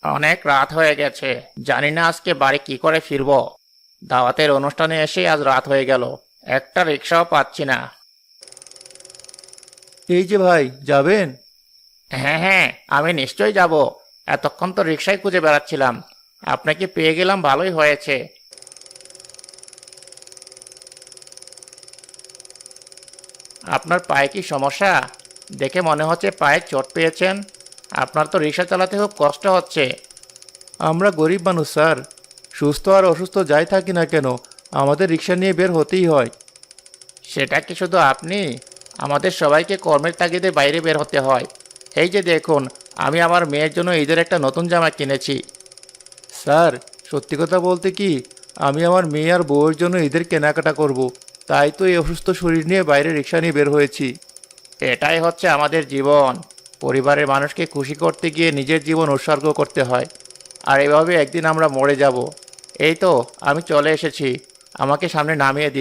অনেক রাত হয়ে গেছে। জানি না আজকে বাড়ি কি করে ফিরবো। দাওয়াতের অনুষ্ঠানে এসে আজ রাত হয়ে গেল। একটা রিক্সাও পাচ্ছি না। এই যে ভাই, যাবেন? হ্যাঁ হ্যাঁ, আমি নিশ্চয়ই যাব। এতক্ষণ তো রিক্সায় খুঁজে বেড়াচ্ছিলাম। আপনাকে পেয়ে গেলাম, ভালোই হয়েছে। আপনার পায়ে কি সমস্যা? দেখে মনে হচ্ছে পায়ে চোট পেয়েছেন। আপনার তো রিক্সা চালাতে খুব কষ্ট হচ্ছে। আমরা গরিব মানুষ স্যার। সুস্থ আর অসুস্থ যাই থাকি না কেন, আমাদের রিক্সা নিয়ে বের হতেই হয়। সেটা কি শুধু আপনি? আমাদের সবাইকে কর্মের তাগিদে বাইরে বের হতে হয়। এই যে দেখুন, আমি আমার মেয়ের জন্য ঈদের একটা নতুন জামা কিনেছি। স্যার, সত্যি কথা বলতে কি, আমি আমার মেয়ে আর বউয়ের জন্য ঈদের কেনাকাটা করব। তাই তো এই অসুস্থ শরীর নিয়ে বাইরে রিক্সা নিয়ে বের হয়েছি। এটাই হচ্ছে আমাদের জীবন। পরিবারের মানুষকে খুশি করতে গিয়ে নিজের জীবন উৎসর্গ করতে হয়। আর এভাবে একদিন আমরা মরে যাব। এই তো, আমি চলে এসেছি। আমাকে সামনে নামিয়ে দিন।